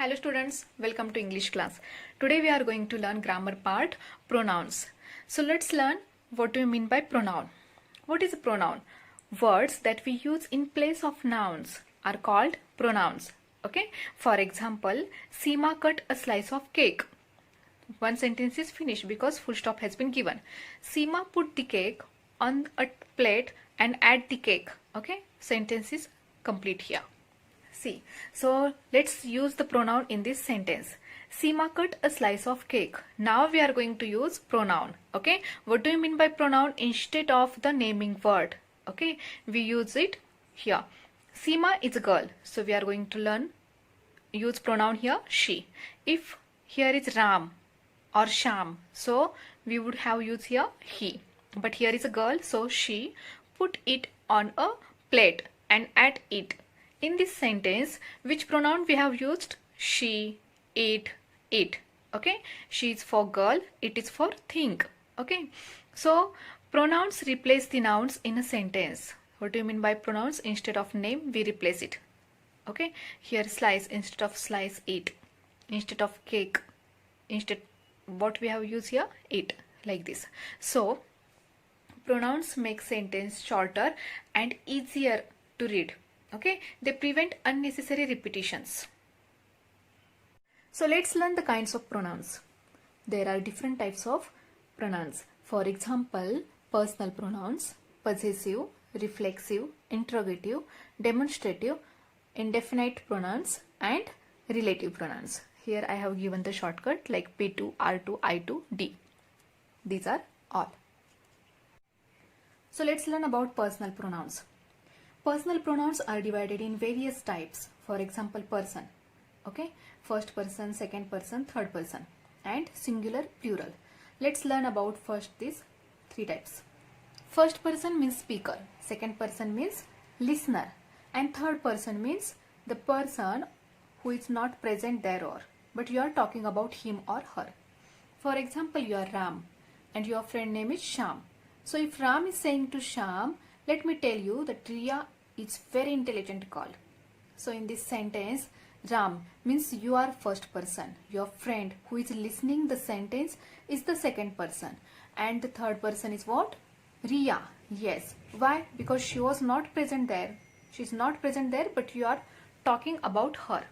Hello students, welcome to English class. Today we are going to learn grammar part, pronouns. So let's learn what do you mean by pronoun. What is a pronoun? Words that we use in place of nouns are called pronouns. Okay. For example, Seema cut a slice of cake. One sentence is finished because full stop has been given. Seema put the cake on a plate and ate the cake. Okay. Sentence is complete here. See, so let's use the pronoun in this sentence. Seema cut a slice of cake. Now we are going to use pronoun. Okay, what do you mean by pronoun? Instead of the naming word, okay, we use it here. Seema is a girl, so we are going to use pronoun here, she. If here is Ram or Sham, so we would have used here he. But here is a girl, so she put it on a plate and ate it. In this sentence, which pronoun we have used? She, it. Okay, she is for girl, it is for thing. Okay, so pronouns replace the nouns in a sentence. What do you mean by pronouns? Instead of name, we replace it. Okay, here slice instead of slice, eat. Instead of cake, instead what we have used here? It, like this. So pronouns make sentence shorter and easier to read. Okay, they prevent unnecessary repetitions. So let's learn the kinds of pronouns. There are different types of pronouns. For example, personal pronouns, possessive, reflexive, interrogative, demonstrative, indefinite pronouns, and relative pronouns. Here I have given the shortcut like P2, R2, I2, D. These are all. So let's learn about personal pronouns. Personal pronouns are divided in various types. For example, person. Okay, first person, second person, third person, and singular, plural. Let's learn about first these three types. First person means speaker, second person means listener, and third person means the person who is not present there but you are talking about him or her. For example, you are Ram and your friend name is Sham. So if Ram is saying to Sham, let me tell you that Riya is very intelligent girl. So in this sentence, Ram means you are first person. Your friend who is listening the sentence is the second person. And the third person is what? Riya. Yes. Why? Because she was not present there. She is not present there, but you are talking about her.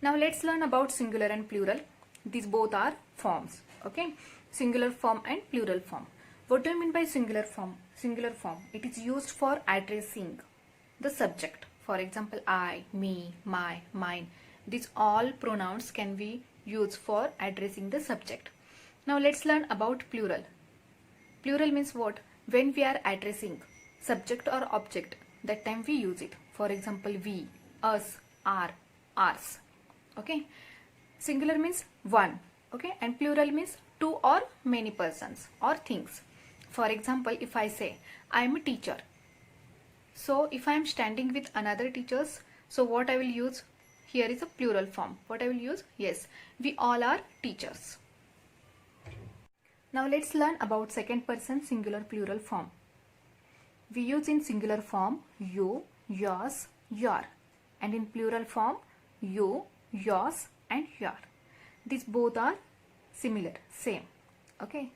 Now let's learn about singular and plural. These both are forms. Okay. Singular form and plural form. What do you mean by singular form? Singular form, it is used for addressing the subject. For example, I, me, my, mine. These all pronouns can be used for addressing the subject. Now let's learn about plural. Plural means what? When we are addressing subject or object, that time we use it. For example, we, us, our, ours. Okay. Singular means one. Okay. And plural means two or many persons or things. For example, if I say, I am a teacher. So if I am standing with another teachers, so what I will use? Here is a plural form. What I will use? Yes, we all are teachers. Now let's learn about second person singular plural form. We use in singular form you, yours, your. And in plural form you, yours and your. These both are similar, same. Okay.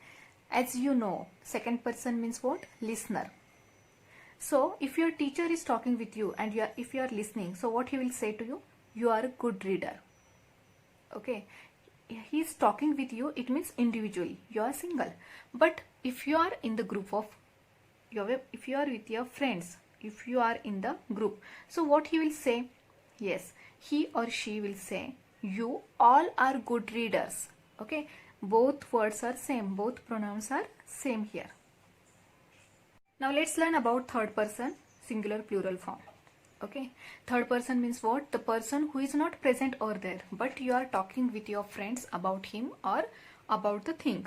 As you know, second person means what? Listener. So if your teacher is talking with you and if you are listening, so what he will say to you? You are a good reader. Okay. He is talking with you, it means individually. You are single. But if you are in the group of, if you are with your friends, if you are in the group, so what he will say? Yes, he or she will say, you all are good readers. Okay. Both words are same, both pronouns are same here. Now let's learn about third person singular plural form. Okay, third person means what? The person who is not present over there, but you are talking with your friends about him or about the thing.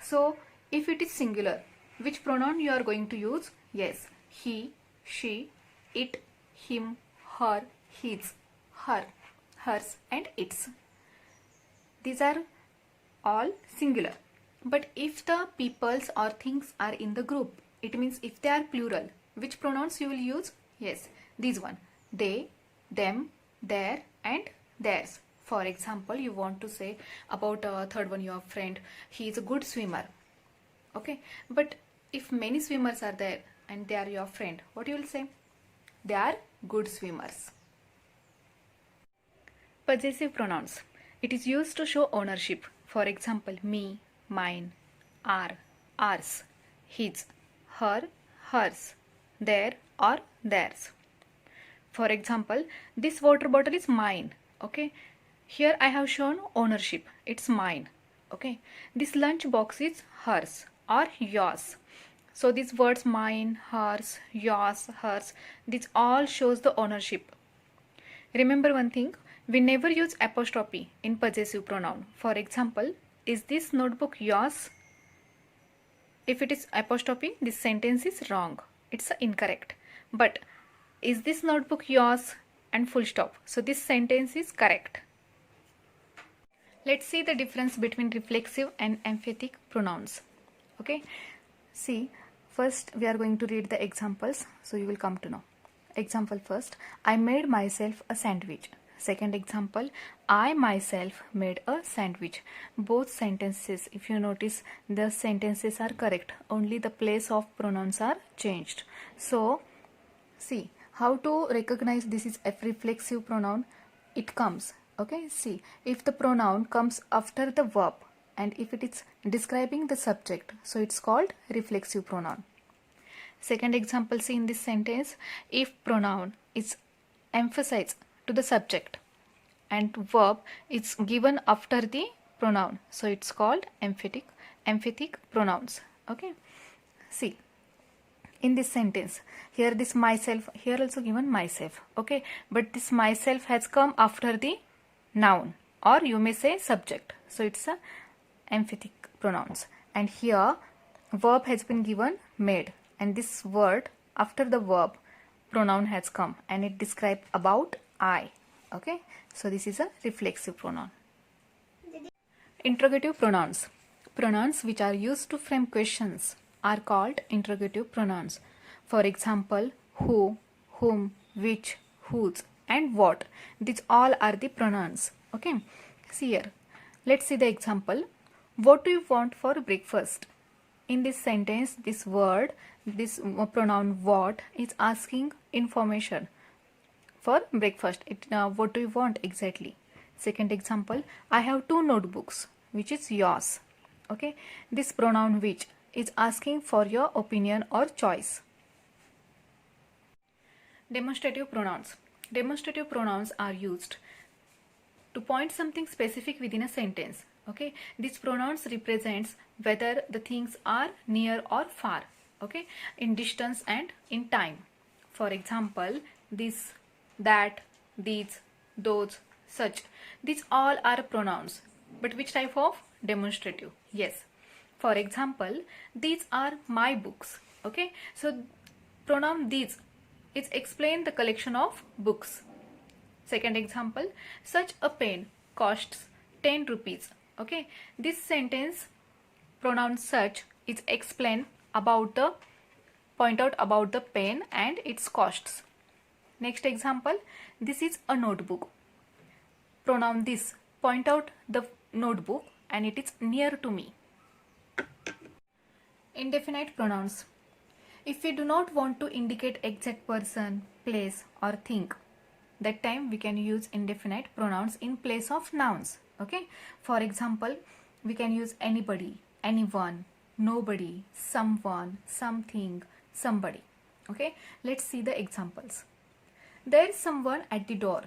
So if it is singular, which pronoun you are going to use? Yes, he, she, it, him, her, his, her, hers and its. These are all singular. But if the peoples or things are in the group, it means if they are plural, which pronouns you will use? Yes, these one. They, them, their, and theirs. For example, you want to say about third one, your friend, he is a good swimmer. Okay, but if many swimmers are there and they are your friend, what you will say? They are good swimmers. Possessive pronouns. It is used to show ownership. For example, me, mine, our, ours, his, her, hers, their or theirs. For example, this water bottle is mine. Okay, here I have shown ownership. It's mine. Okay, this lunch box is hers or yours. So these words mine, hers, yours, hers, this all shows the ownership. Remember one thing, we never use apostrophe in possessive pronoun. For example, is this notebook yours? If it is apostrophe, this sentence is wrong. It's incorrect. But is this notebook yours? And full stop. So this sentence is correct. Let's see the difference between reflexive and emphatic pronouns. Okay. See, first we are going to read the examples, so you will come to know. Example first, I made myself a sandwich. Second example, I myself made a sandwich. Both sentences, if you notice, the sentences are correct. Only the place of pronouns are changed. So, see, how to recognize this is a reflexive pronoun? It comes, okay, see, if the pronoun comes after the verb and if it is describing the subject, so it's called reflexive pronoun. Second example, see in this sentence, if pronoun is emphasized to the subject and verb is given after the pronoun, so it's called emphatic pronouns. Okay, see in this sentence, here this myself, here also given myself. Okay, but this myself has come after the noun, or you may say subject, so it's a emphatic pronouns. And here verb has been given made, and this word after the verb pronoun has come and it describes about I. Okay, so this is a reflexive pronoun. Interrogative pronouns. Pronouns which are used to frame questions are called interrogative pronouns. For example, who, whom, which, whose and what. These all are the pronouns. Okay, see here. Let's see the example. What do you want for breakfast? In this sentence, this word, this pronoun what is asking information for breakfast. What do you want exactly? Second example, I have 2 notebooks, which is yours. Okay, this pronoun which is asking for your opinion or choice. Demonstrative pronouns. Demonstrative pronouns are used to point something specific within a sentence. Okay, these pronouns represents whether the things are near or far. Okay, in distance and in time. For example, this, that, these, those, such. These all are pronouns. But which type of? Demonstrative. Yes. For example, these are my books. Okay, so pronoun these is explain the collection of books. Second example, such a pen costs 10 rupees. Okay, this sentence pronoun such is explain about the, point out about the pen and its costs. Next example, this is a notebook. Pronoun this point out the notebook and it is near to me. Indefinite pronouns. If we do not want to indicate exact person, place or thing, that time we can use indefinite pronouns in place of nouns. Okay, for example, we can use anybody, anyone, nobody, someone, something, somebody. Okay, let's see the examples. There is someone at the door.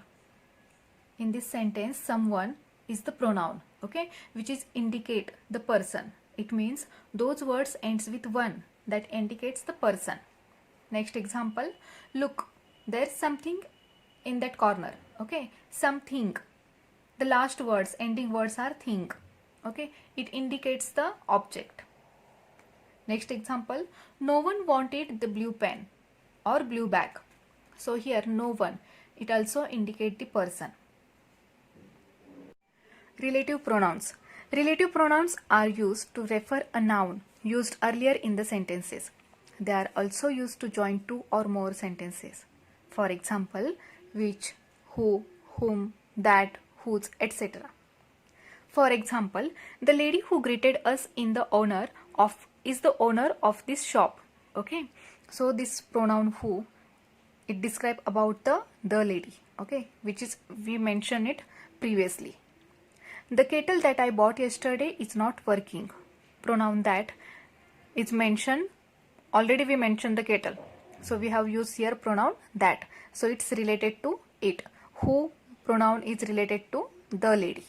In this sentence, someone is the pronoun, okay, which is indicate the person. It means those words ends with one, that indicates the person. Next example, look, there's something in that corner. Okay, something. The last words, ending words are thing. Okay, it indicates the object. Next example, no one wanted the blue pen or blue bag. So here no one, it also indicates the person. Relative pronouns. Relative pronouns are used to refer a noun used earlier in the sentences. They are also used to join 2 or more sentences. For example, which, who, whom, that, whose, etc. For example, the lady who greeted us is the owner of this shop. Okay, so this pronoun who, it describe about the lady, okay, which is we mentioned it previously. The kettle that I bought yesterday is not working. Pronoun that is mentioned. Already we mentioned the kettle, so we have used here pronoun that, so it's related to it. Who pronoun is related to the lady.